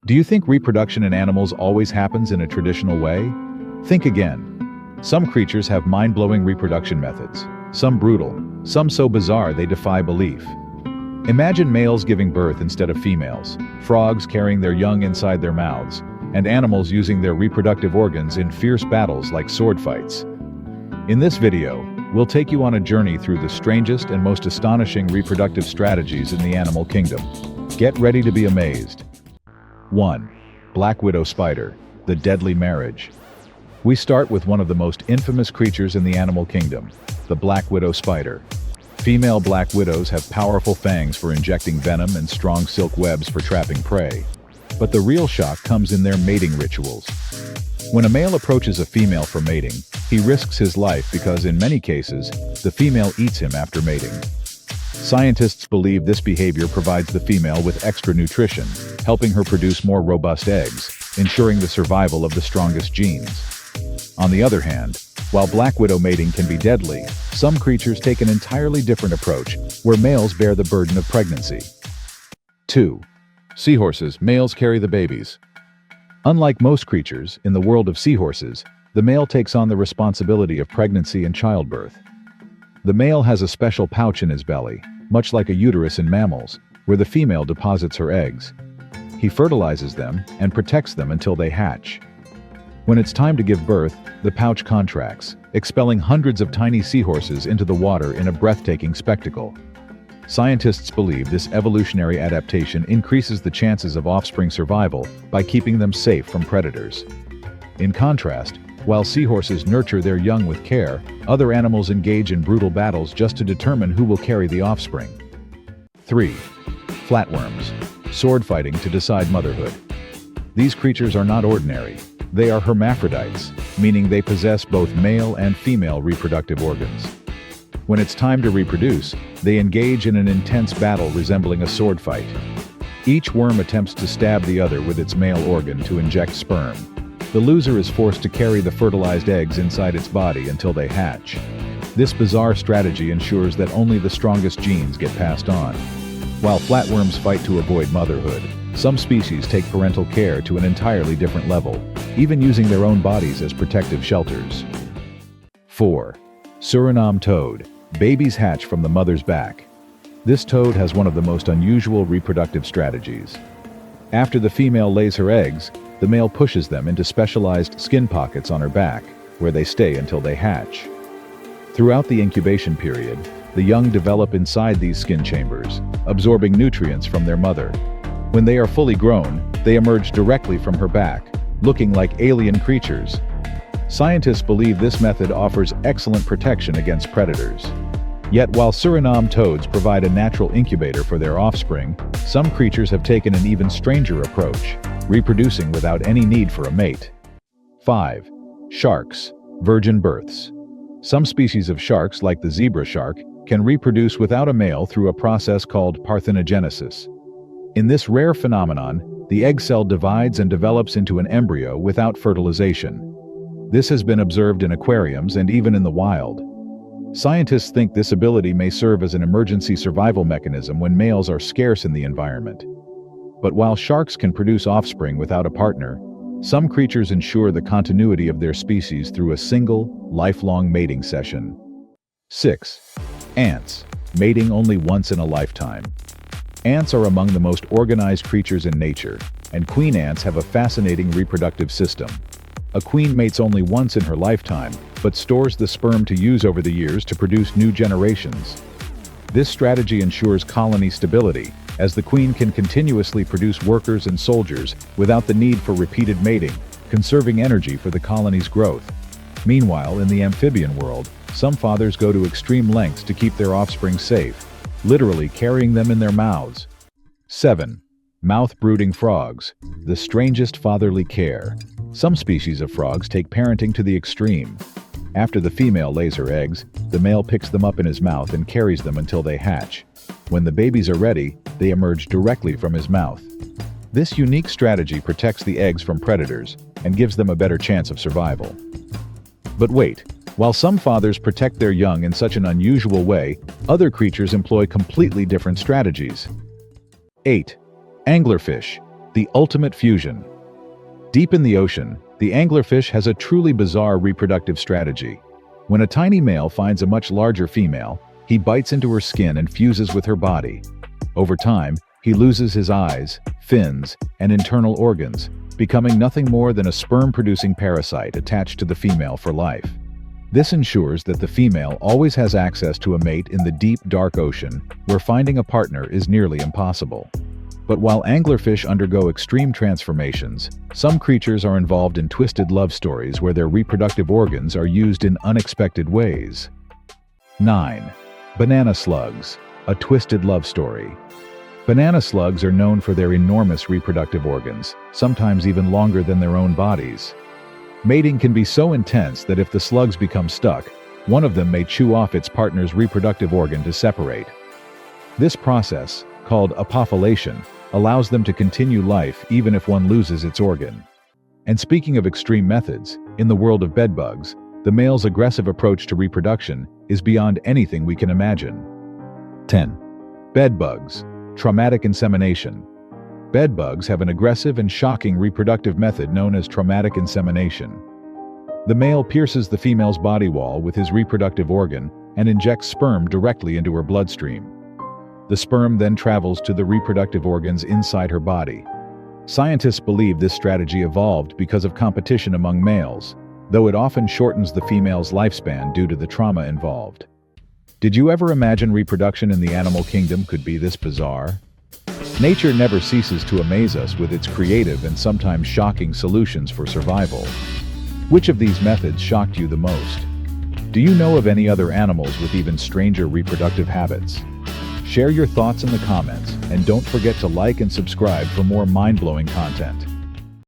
Do you think reproduction in animals always happens in a traditional way? Think again. Some creatures have mind-blowing reproduction methods, some brutal, some so bizarre they defy belief. Imagine males giving birth instead of females, frogs carrying their young inside their mouths, and animals using their reproductive organs in fierce battles like sword fights. In this video, we'll take you on a journey through the strangest and most astonishing reproductive strategies in the animal kingdom. Get ready to be amazed. 1. Black widow spider, the deadly marriage. We start with one of the most infamous creatures in the animal kingdom, the black widow spider. Female black widows have powerful fangs for injecting venom and strong silk webs for trapping prey. But the real shock comes in their mating rituals. When a male approaches a female for mating, he risks his life because in many cases, the female eats him after mating. Scientists believe this behavior provides the female with extra nutrition, helping her produce more robust eggs, ensuring the survival of the strongest genes. On the other hand, while black widow mating can be deadly, some creatures take an entirely different approach, where males bear the burden of pregnancy. 2. Seahorses, males carry the babies. Unlike most creatures, in the world of seahorses, the male takes on the responsibility of pregnancy and childbirth. The male has a special pouch in his belly, much like a uterus in mammals, where the female deposits her eggs. He fertilizes them and protects them until they hatch. When it's time to give birth, the pouch contracts, expelling hundreds of tiny seahorses into the water in a breathtaking spectacle. Scientists believe this evolutionary adaptation increases the chances of offspring survival by keeping them safe from predators. In contrast, while seahorses nurture their young with care, other animals engage in brutal battles just to determine who will carry the offspring. 3. Flatworms, sword fighting to decide motherhood. These creatures are not ordinary. They are hermaphrodites, meaning they possess both male and female reproductive organs. When it's time to reproduce, they engage in an intense battle resembling a sword fight. Each worm attempts to stab the other with its male organ to inject sperm. The loser is forced to carry the fertilized eggs inside its body until they hatch. This bizarre strategy ensures that only the strongest genes get passed on. While flatworms fight to avoid motherhood, some species take parental care to an entirely different level, even using their own bodies as protective shelters. 4. Surinam toad, babies hatch from the mother's back. This toad has one of the most unusual reproductive strategies. After the female lays her eggs, the male pushes them into specialized skin pockets on her back, where they stay until they hatch. Throughout the incubation period, the young develop inside these skin chambers, absorbing nutrients from their mother. When they are fully grown, they emerge directly from her back, looking like alien creatures. Scientists believe this method offers excellent protection against predators. Yet while Surinam toads provide a natural incubator for their offspring, some creatures have taken an even stranger approach, reproducing without any need for a mate. 5. Sharks, virgin births. Some species of sharks, like the zebra shark, can reproduce without a male through a process called parthenogenesis. In this rare phenomenon, the egg cell divides and develops into an embryo without fertilization. This has been observed in aquariums and even in the wild. Scientists think this ability may serve as an emergency survival mechanism when males are scarce in the environment. But while sharks can produce offspring without a partner, some creatures ensure the continuity of their species through a single, lifelong mating session. 6. Ants, mating only once in a lifetime. Ants are among the most organized creatures in nature, and queen ants have a fascinating reproductive system. A queen mates only once in her lifetime, but stores the sperm to use over the years to produce new generations. This strategy ensures colony stability, as the queen can continuously produce workers and soldiers without the need for repeated mating, conserving energy for the colony's growth. Meanwhile, in the amphibian world, some fathers go to extreme lengths to keep their offspring safe, literally carrying them in their mouths. 7. Mouth-brooding frogs, the strangest fatherly care. Some species of frogs take parenting to the extreme. After the female lays her eggs, the male picks them up in his mouth and carries them until they hatch. When the babies are ready, they emerge directly from his mouth. This unique strategy protects the eggs from predators and gives them a better chance of survival. But wait, while some fathers protect their young in such an unusual way, other creatures employ completely different strategies. 8. Anglerfish, The ultimate fusion. Deep in the ocean, the anglerfish has a truly bizarre reproductive strategy. When a tiny male finds a much larger female, he bites into her skin and fuses with her body. Over time, he loses his eyes, fins, and internal organs, becoming nothing more than a sperm-producing parasite attached to the female for life. This ensures that the female always has access to a mate in the deep, dark ocean, where finding a partner is nearly impossible. But while anglerfish undergo extreme transformations, some creatures are involved in twisted love stories where their reproductive organs are used in unexpected ways. 9. Banana slugs, a twisted love story. Banana slugs are known for their enormous reproductive organs, sometimes even longer than their own bodies. Mating can be so intense that if the slugs become stuck, one of them may chew off its partner's reproductive organ to separate. This process, called apophylation, allows them to continue life even if one loses its organ. And speaking of extreme methods, in the world of bedbugs, the male's aggressive approach to reproduction is beyond anything we can imagine. 10. Bedbugs, traumatic insemination. Bedbugs have an aggressive and shocking reproductive method known as traumatic insemination. The male pierces the female's body wall with his reproductive organ and injects sperm directly into her bloodstream. The sperm then travels to the reproductive organs inside her body. Scientists believe this strategy evolved because of competition among males, though it often shortens the female's lifespan due to the trauma involved. Did you ever imagine reproduction in the animal kingdom could be this bizarre? Nature never ceases to amaze us with its creative and sometimes shocking solutions for survival. Which of these methods shocked you the most? Do you know of any other animals with even stranger reproductive habits? Share your thoughts in the comments, and don't forget to like and subscribe for more mind-blowing content.